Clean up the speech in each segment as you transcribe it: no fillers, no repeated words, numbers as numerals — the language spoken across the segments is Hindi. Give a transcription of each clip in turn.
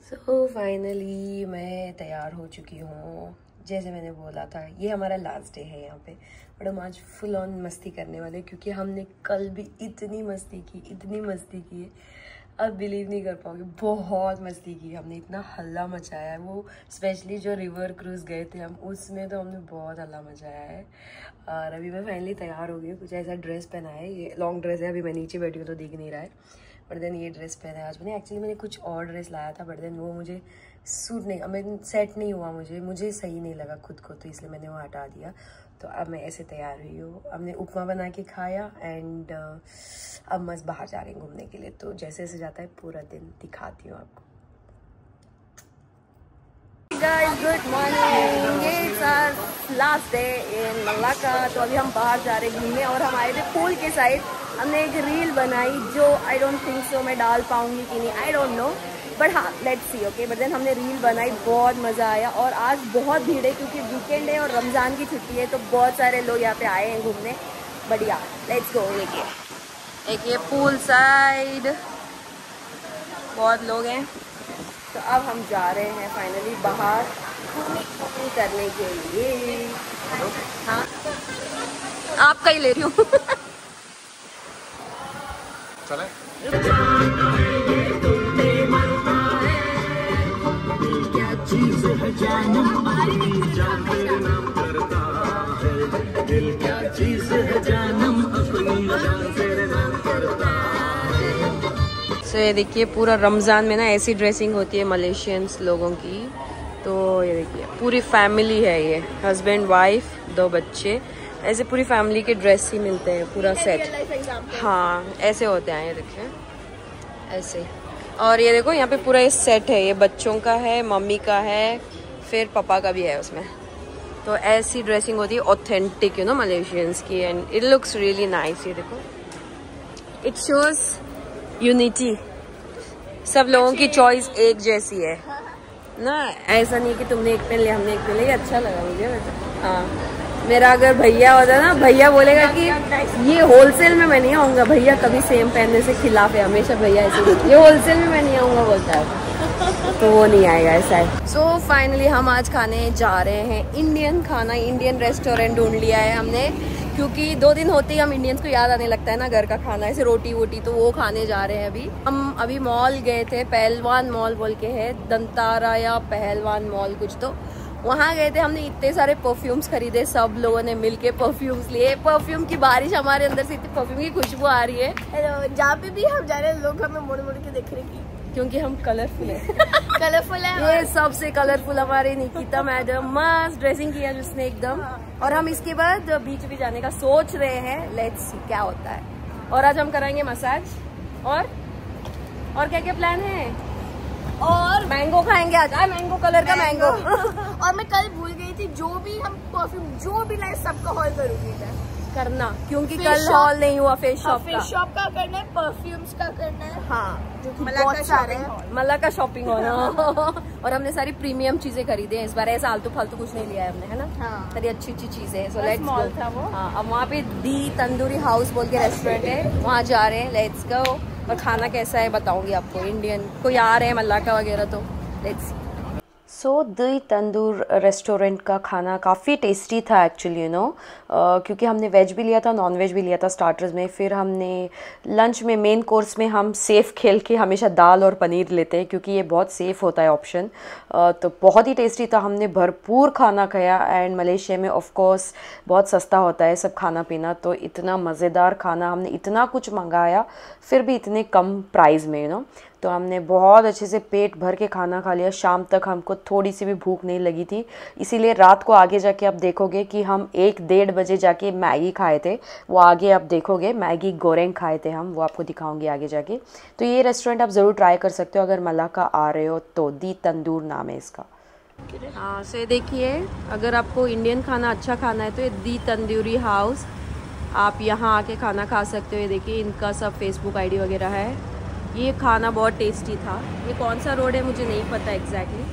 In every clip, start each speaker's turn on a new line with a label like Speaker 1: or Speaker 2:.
Speaker 1: सो फाइनली मैं तैयार हो चुकी हूँ। जैसे मैंने बोला था ये हमारा लास्ट डे है यहाँ पे, बट हम आज फुल ऑन मस्ती करने वाले क्योंकि हमने कल भी इतनी मस्ती की है, अब बिलीव नहीं कर पाओगे। बहुत मस्ती की हमने, इतना हल्ला मचाया है। वो स्पेशली जो रिवर क्रूज गए थे हम, उसमें तो हमने बहुत हल्ला मचाया है। और अभी मैं फाइनली तैयार हो गई हूँ। कुछ ऐसा ड्रेस पहना है, ये लॉन्ग ड्रेस है, अभी मैं नीचे बैठी हूँ तो दिख नहीं रहा है, बट देन ये ड्रेस पहना है आज मैंने। मैंने कुछ और ड्रेस लाया था, बट देन वो मुझे सूट नहीं, मैं सेट नहीं हुआ, मुझे सही नहीं लगा खुद को, तो इसलिए मैंने वो हटा दिया। तो अब मैं ऐसे तैयार हुई हूँ। हमने उपमा बना के खाया एंड अब मस्त बाहर जा रहे हैं घूमने के लिए। तो जैसे जैसे जाता है पूरा दिन दिखाती हूँ आपको। Guys good morning, it's last day in Malacca. तो अभी हम बाहर जा रहे हैं घूमने और हम आए थे पूल के साइड। हमने एक रील बनाई जो आई डोंट थिंक सो मैं डाल पाऊंगी कि नहीं, आई डोंट नो, बट हाँ let's see okay. But then हमने रील बनाई, बहुत मज़ा आया। और आज बहुत भीड़ है क्योंकि वीकेंड है और रमज़ान की छुट्टी है, तो बहुत सारे लोग यहाँ पे आए हैं घूमने। बढ़िया, लेट्स गो। एक ये पूल साइड बहुत लोग हैं। तो अब हम जा रहे हैं फाइनली बाहर घूमने करने के लिए। हाँ आपका ही ले रही हूँ। चले क्या चीज है जानम अपनी जान तेरे नाम करता है, दिल क्या चीज है जानम अपनी जान तेरे नाम करता है। सो ये देखिए पूरा रमज़ान में ना ऐसी ड्रेसिंग होती है मलेशियंस लोगों की। तो ये देखिए पूरी फैमिली है, ये हस्बैंड वाइफ 2 बच्चे, ऐसे पूरी फैमिली के ड्रेस ही मिलते हैं, पूरा सेट। हाँ ऐसे होते हैं, ये देखिए ऐसे। और ये देखो यहाँ पे पूरा ये सेट है, ये बच्चों का है, मम्मी का है, फिर पापा का भी है उसमें। तो ऐसी ड्रेसिंग होती है ऑथेंटिक, यू नो, मलेशियंस की, and it looks really nice. ये देखो इट शोज यूनिटी, सब लोगों की चॉइस एक जैसी है ना। ऐसा नहीं कि तुमने एक पहन लिया हमने एक पहन लिया, अच्छा लगा मुझे वैसे। हाँ मेरा अगर भैया होता ना, भैया बोलेगा कि ये होलसेल में मैं नहीं आऊँगा, भैया कभी सेम पहनने से खिलाफ है हमेशा, भैया ऐसे ये होलसेल में मैं नहीं आऊँगा बोलता है, तो वो नहीं आएगा ऐसा है। सो फाइनली हम आज खाने जा रहे हैं इंडियन खाना। इंडियन रेस्टोरेंट ढूंढ लिया है हमने, क्योंकि 2 दिन होते ही हम इंडियंस को याद आने लगता है ना घर का खाना, ऐसे रोटी वोटी, तो वो खाने जा रहे हैं अभी हम। अभी मॉल गए थे, पहलवान मॉल बोल के है, दंतारा या पहलवान मॉल कुछ, तो वहाँ गए थे। हमने इतने सारे परफ्यूम्स खरीदे, सब लोगों ने मिलके परफ्यूम्स लिए। परफ्यूम की बारिश, हमारे अंदर से इतनी परफ्यूम की खुशबू आ रही है।
Speaker 2: हेलो, जहाँ पे भी हम जा रहे हैं लोग हमें मुड़ मुड़ के देख रहे हैं
Speaker 1: क्योंकि हम कलरफुल है।
Speaker 2: कलरफुल है,
Speaker 1: ये सबसे कलरफुल हमारी निकिता मैडम, मस्त ड्रेसिंग किया जिसने एकदम। और हम इसके बाद बीच भी जाने का सोच रहे हैं, लेट्स सी क्या होता है। और आज हम कराएंगे मसाज, और क्या क्या प्लान है, और मैंगो खाएंगे आज, मैंगो कलर का मैंगो।
Speaker 2: और मैं कल भूल गई थी, जो भी हम परफ्यूम जो भी लाए सबका हॉल करूंगी मैं
Speaker 1: करना, क्योंकि कल हॉल नहीं हुआ फेस शॉप
Speaker 2: का करना है, परफ्यूम्स का करना है।
Speaker 1: हाँ
Speaker 2: जो
Speaker 1: मलाका शॉपिंग होना। और हमने सारी प्रीमियम चीजें खरीदे हैं इस बार, ऐसा आलतू फालतू कुछ नहीं लिया है हमने, है ना।
Speaker 2: हाँ।
Speaker 1: सारी अच्छी चीजें हैं। सो लेट्स
Speaker 2: मॉल था वो।
Speaker 1: हाँ अब वहाँ पे दी तंदूरी हाउस बोल के रेस्टोरेंट है, वहाँ जा रहे हैं, लेट्स गो। और खाना कैसा है बताऊंगी आपको। इंडियन कोई आ रहे हैं मलाका वगैरह, तो let's. So the tandoor restaurant का खाना काफ़ी टेस्टी था एक्चुअली, यू नो, क्योंकि हमने वेज भी लिया था, नॉन वेज भी लिया था स्टार्टर्स में। फिर हमने लंच में, मेन कोर्स में हम सेफ़ खेल के हमेशा दाल और पनीर लेते हैं क्योंकि ये बहुत सेफ़ होता है ऑप्शन। तो बहुत ही टेस्टी था, हमने भरपूर खाना खाया। एंड मलेशिया में ऑफ कोर्स बहुत सस्ता होता है सब खाना पीना, तो इतना मज़ेदार खाना, हमने इतना कुछ मंगाया फिर भी इतने कम प्राइस में, यू नो। तो हमने बहुत अच्छे से पेट भर के खाना खा लिया। शाम तक हमको थोड़ी सी भी भूख नहीं लगी थी, इसीलिए रात को आगे जाके आप देखोगे कि हम 1-1:30 बजे जाके मैगी खाए थे। वो आगे आप देखोगे, मैगी गोरेंग खाए थे हम, वो आपको दिखाऊंगी आगे जाके। तो ये रेस्टोरेंट आप ज़रूर ट्राई कर सकते हो अगर मलाका आ रहे हो तो। दी तंदूर नाम है इसका। हाँ से देखिए, अगर आपको इंडियन खाना अच्छा खाना है तो ये दी तंदूरी हाउस, आप यहाँ आके खाना खा सकते हो। ये देखिए इनका सब फेसबुक आईडी वगैरह है। ये खाना बहुत टेस्टी था। ये कौन सा रोड है मुझे नहीं पता एग्जैक्टली।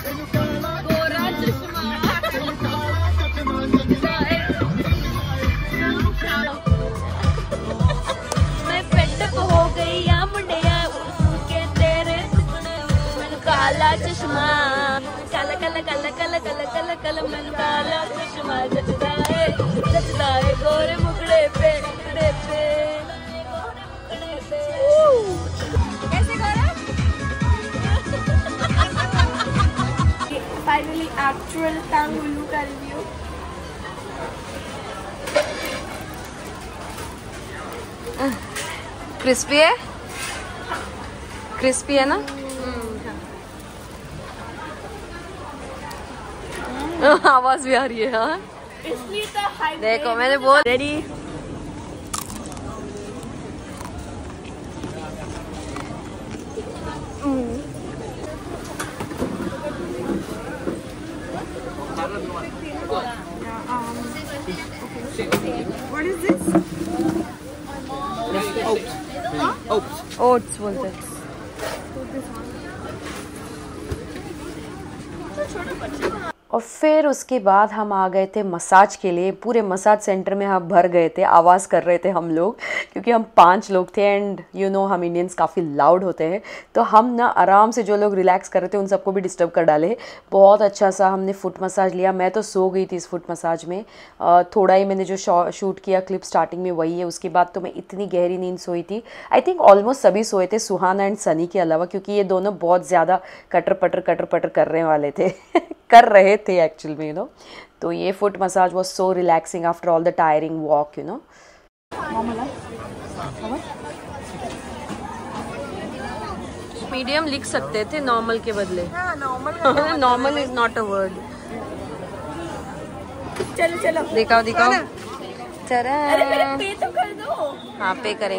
Speaker 2: गोरा चश्मा मैं पेटअप हो गई या मुंडिया के तेरे मैंने काला चश्मा काला काला काला काला काला काला काला मैंने काला चश्मा जचदा है गोरे मुकड़े पे कैसे गोरा फाइनली एक्चुअल टांगुलू का रिव्यू
Speaker 3: क्रिस्पी है, क्रिस्पी है ना। आवाज भी आ रही है। हाँ
Speaker 2: इसलिए तो हाई
Speaker 3: देखो मैंने बोल ready.
Speaker 2: What is this?
Speaker 3: Oats बोलते हैं। और फिर उसके बाद हम आ गए थे मसाज के लिए। पूरे मसाज सेंटर में हम भर गए थे, आवाज़ कर रहे थे हम लोग, क्योंकि हम 5 लोग थे एंड यू नो हम इंडियंस काफ़ी लाउड होते हैं। तो हम ना आराम से जो लोग रिलैक्स कर रहे थे उन सबको भी डिस्टर्ब कर डाले। बहुत अच्छा सा हमने फुट मसाज लिया। मैं तो सो गई थी इस फुट मसाज में। थोड़ा ही मैंने जो शूट किया क्लिप स्टार्टिंग में वही है। उसके बाद तो मैं इतनी गहरी नींद सोई थी। आई थिंक ऑलमोस्ट सभी सोए थे सुहाना एंड सनी के अलावा, क्योंकि ये दोनों बहुत ज़्यादा कटर पटर करने वाले थे कर रहे थे एक्चुअल में, यू नो। तो ये foot massage was so relaxing after all the tiring walk, you know. Medium लिख सकते थे नॉर्मल के बदले। Normal is not a word.
Speaker 2: चलो चलो
Speaker 3: दिखाओ दिखाओ।
Speaker 2: अरे मेरे पे तो कर दो।
Speaker 3: हाँ पे करें।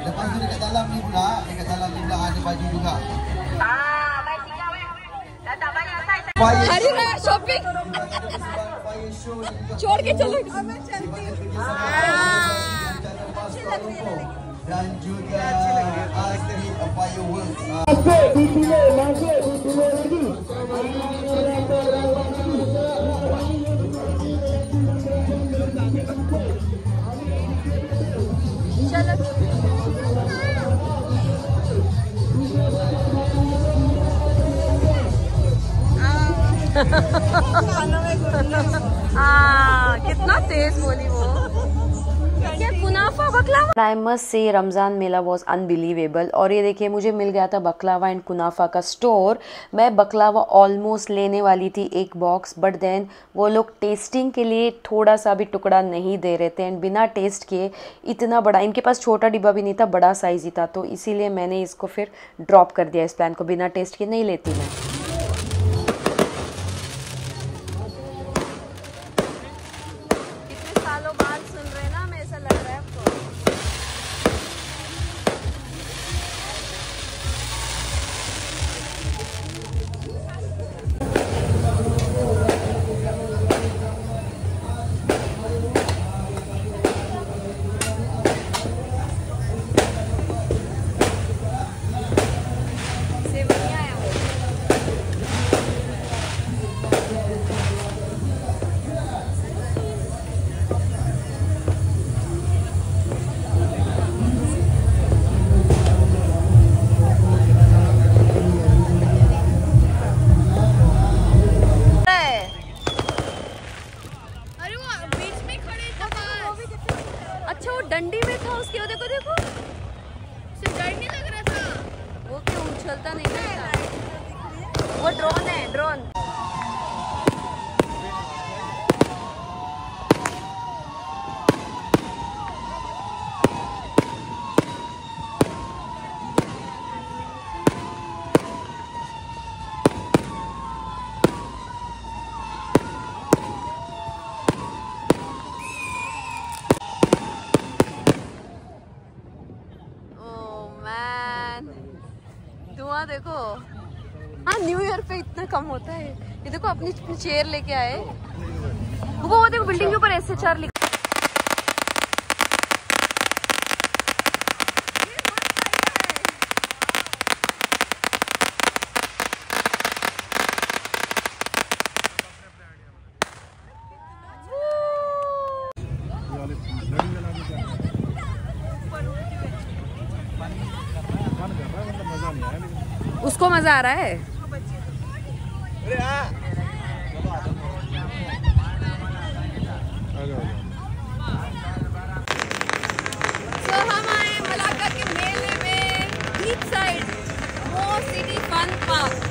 Speaker 4: Lepas tu dekat dalam ni pula ada baju juga.
Speaker 3: हरी शॉपिंग छोड़ के चलो।
Speaker 4: Dan juga Astri Fireworks.
Speaker 3: कितना तेज बोली वो। क्या कुनाफा बकलावा। I must say Ramzan Mela was unbelievable. और ये देखिए मुझे मिल गया था बकलावा एंड कुनाफा का स्टोर। मैं बकलावा ऑलमोस्ट लेने वाली थी एक बॉक्स, बट देन वो लोग टेस्टिंग के लिए थोड़ा सा भी टुकड़ा नहीं दे रहे थे एंड बिना टेस्ट किए इतना बड़ा, इनके पास छोटा डिब्बा भी नहीं था, बड़ा साइज़ ही था। तो इसीलिए मैंने इसको फिर ड्रॉप कर दिया, इस प्लान को। बिना टेस्ट किए नहीं लेती मैं। डंडी में था उसके, वो देखो देखो, उसे डर नहीं लग रहा था, वो क्यों उछलता नहीं था। वो ड्रोन है, ड्रोन। धुआं देखो। हाँ, न्यू ईयर पे इतना कम होता है। ये देखो अपनी चेयर लेके आए। वो देखो बिल्डिंग के ऊपर SHR लिखा। उसको मजा आ रहा है। So, हम आए मलाका के मेले में, beach side more city fun park.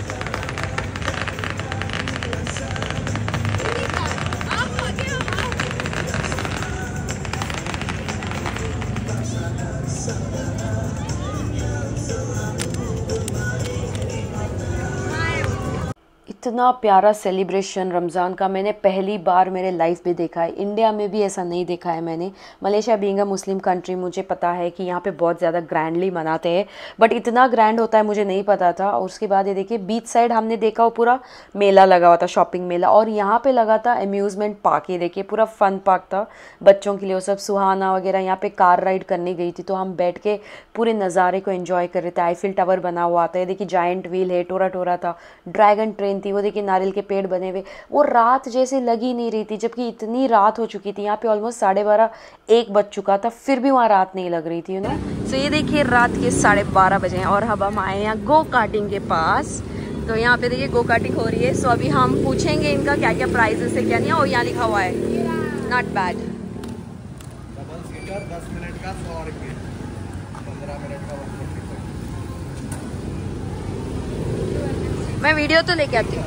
Speaker 3: इतना प्यारा सेलिब्रेशन रमज़ान का मैंने पहली बार मेरे लाइफ में देखा है। इंडिया में भी ऐसा नहीं देखा है मैंने। Malaysia being a Muslim country, मुझे पता है कि यहाँ पे बहुत ज़्यादा ग्रैंडली मनाते हैं, बट इतना ग्रैंड होता है मुझे नहीं पता था। और उसके बाद ये देखिए बीच साइड हमने देखा वो पूरा मेला लगा हुआ था, शॉपिंग मेला, और यहाँ पे लगा था अम्यूज़मेंट पार्क। ये देखिए पूरा फन पार्क था बच्चों के लिए, वो सब सुहाना वगैरह। यहाँ पे कार राइड करने गई थी तो हम बैठ के पूरे नज़ारे को एंजॉय कर रहे थे। आईफिल टावर बना हुआ था, ये देखिए जायंट व्हील है, टोरा टोरा था, ड्रैगन ट्रेन थी, वो देखिए नारियल के पेड़ बने हुए। वो रात जैसे लगी नहीं रही थी, जबकि इतनी रात हो चुकी थी। यहाँ पे ऑलमोस्ट 12:30-1 बज चुका था, फिर भी वहाँ रात नहीं लग रही थी ना। सो ये देखिए रात के 12:30 बजे हैं और अब हम आए यहाँ गो कार्टिंग के पास। तो यहाँ पे देखिए गो कार्टिंग हो रही है। सो अभी हम पूछेंगे इनका क्या क्या प्राइजेस है क्या नहीं। और यहाँ लिखा हुआ है नॉट बैड।
Speaker 4: 10 मिनट का 100 रुपये, 15 मिनट का 150।
Speaker 3: मैं वीडियो तो लेके आती हूँ।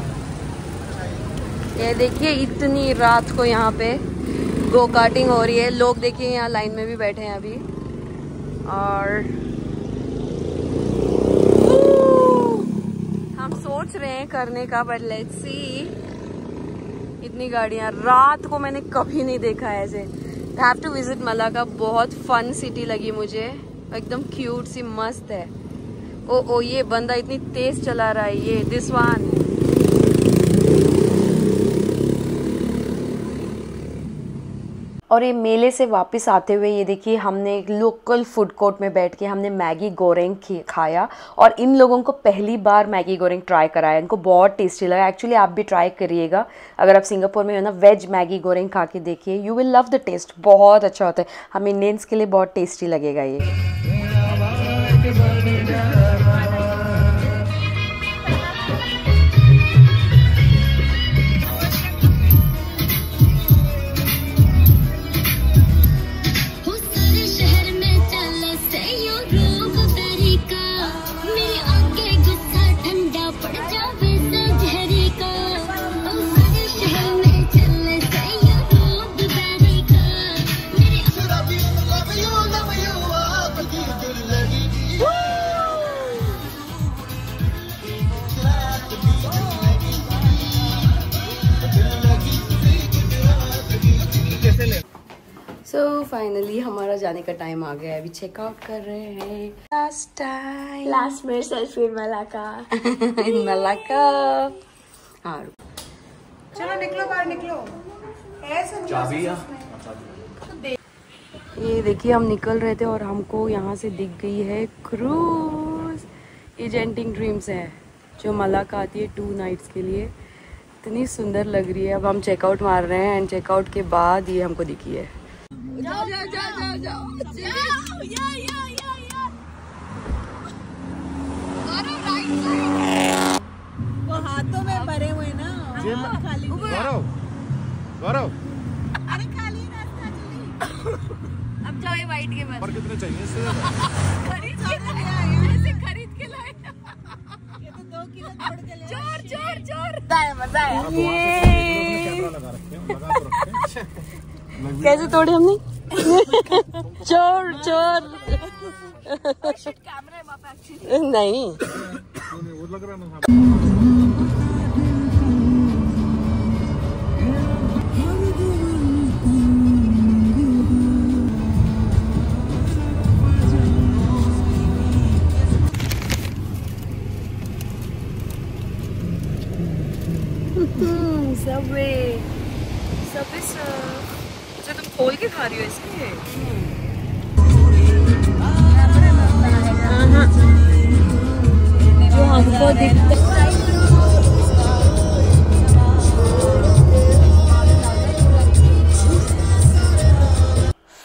Speaker 3: ये देखिए इतनी रात को यहाँ पे गो कार्टिंग हो रही है। लोग देखिए यहाँ लाइन में भी बैठे हैं अभी। और हम सोच रहे हैं करने का, बट लेट्स सी। इतनी गाड़ियाँ रात को मैंने कभी नहीं देखा है ऐसे। Have to visit Malacca. बहुत फन सिटी लगी मुझे, एकदम क्यूट सी, मस्त है। ओ ये बंदा इतनी तेज चला रहा है, ये दिस वन। और ये मेले से वापस आते हुए ये देखिए हमने एक लोकल फूड कोर्ट में बैठ के हमने मैगी गोरेंग खाया। और इन लोगों को पहली बार मैगी गोरेंग ट्राई कराया, इनको बहुत टेस्टी लगा। एक्चुअली आप भी ट्राई करिएगा अगर आप सिंगापुर में हो ना। वेज मैगी गोरेंग खा के देखिए, you will love the taste, बहुत अच्छा होता है। हम इंडियंस के लिए बहुत टेस्टी लगेगा ये। सो फाइनली हमारा जाने का टाइम आ गया है। अभी चेकआउट कर रहे हैं। लास्ट में सेल्फी मलाका इन मलाका। हाँ
Speaker 5: चलो निकलो बाहर निकलो।
Speaker 3: ये देखिए हम निकल रहे थे और हमको यहाँ से दिख गई है क्रूज। ये जेंटिंग ड्रीम्स है जो मलाका आती है 2 नाइट्स के लिए। इतनी सुंदर लग रही है। अब हम चेकआउट मार रहे हैं एंड चेकआउट के बाद ये हमको दिखी है। जाओ जाओ जाओ जाओ जाओ
Speaker 5: वो हाथों में भरे हुए ना। खाली
Speaker 4: गौरव, गौरव,
Speaker 5: अरे खाली रास्ता चली।
Speaker 3: अब जाओ ये
Speaker 2: वाइट के बस।
Speaker 6: और कितने चाहिए इससे ज्यादा?
Speaker 2: खरीद के लाए।
Speaker 5: ये तो 2 किलो छोड़ के ले
Speaker 2: चोर चोर चोर। मजा आया।
Speaker 6: आप वहाँ से कैमरा लगा रखे हैं, लगा तो रखे हैं।
Speaker 3: कैसे तोड़ी हमने? चोर चोर।
Speaker 2: कैमरा है वहाँ पे एक्चुअली।
Speaker 3: नहीं
Speaker 6: वो लग रहा है ना।
Speaker 3: सबवे सबवे अच्छा तुम खोल के खा रही हो इसके? जो हमको दिखता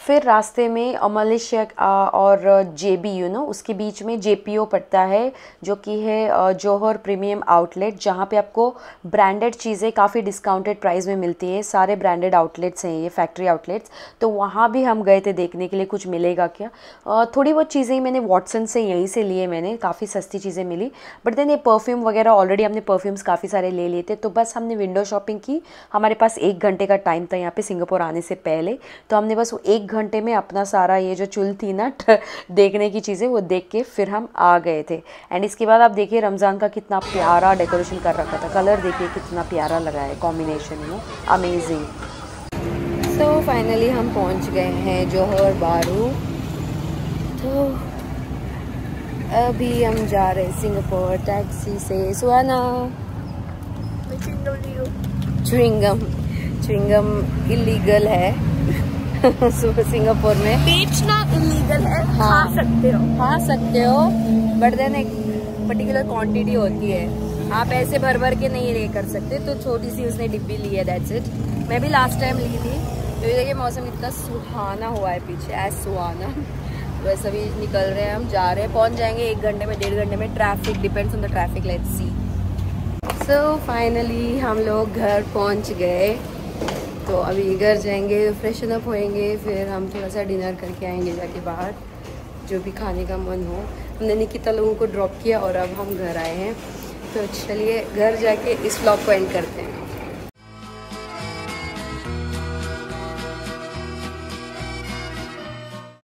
Speaker 3: फिर रास्ते में मलेशिया और जेबी उसके बीच में जेपीओ पड़ता है, जो कि है जौहर प्रीमियम आउटलेट, जहाँ पे आपको ब्रांडेड चीज़ें काफ़ी डिस्काउंटेड प्राइस में मिलती है। सारे ब्रांडेड आउटलेट्स हैं ये, फैक्ट्री आउटलेट्स। तो वहाँ भी हम गए थे देखने के लिए कुछ मिलेगा क्या। थोड़ी बहुत चीज़ें मैंने वॉटसन से यहीं से लिए, मैंने काफ़ी सस्ती चीज़ें मिली। बट देन ये परफ्यूम वगैरह ऑलरेडी हमने परफ्यूम्स काफ़ी सारे ले लिए थे, तो बस हमने विंडो शॉपिंग की। हमारे पास 1 घंटे का टाइम था यहाँ पे सिंगापुर आने से पहले, तो हमने बस वो 1 घंटे में अपना सारा ये जो चुल थी ना देखने की चीज़ें वो देख के फिर हम आ गए थे। एंड इसके बाद आप देखिए रमज़ान का कितना प्यारा डेकोरेशन कर रखा था। कलर देखिए कितना प्यारा लगा है, कॉम्बिनेशन अमेजिंग। सो फाइनली हम पहुंच गए हैं जौहर बारू। तो अभी हम जा रहे हैं सिंगापुर टैक्सी से। सुहाना च्युइंगम इलीगल है सिंगापुर में।
Speaker 2: बेचना इलीगल है।
Speaker 3: हाँ,
Speaker 2: खा सकते हो
Speaker 3: बट देन एक पर्टिकुलर क्वांटिटी होती है, आप ऐसे भर भर के नहीं ले कर सकते। तो छोटी सी उसने डिब्बी ली है, दैट्स इट। मैं भी लास्ट टाइम ली थी। तो ये देखिए मौसम इतना सुहाना हुआ है पीछे, ऐस सुहाना। वैसे भी निकल रहे हैं, हम जा रहे हैं, पहुंच जाएंगे 1 घंटे में, 1.5 घंटे में। Traffic depends on the traffic, let's see. So finally हम लोग घर पहुंच गए। तो अभी घर जाएंगे, फ्रेशन अप होएंगे, फिर हम थोड़ा सा डिनर करके आएंगे जाके बाहर, जो भी खाने का मन हो। हमने निकिता लोगों को ड्रॉप किया और अब हम घर आए हैं। तो चलिए घर जाके इस व्लॉग को एंड करते हैं।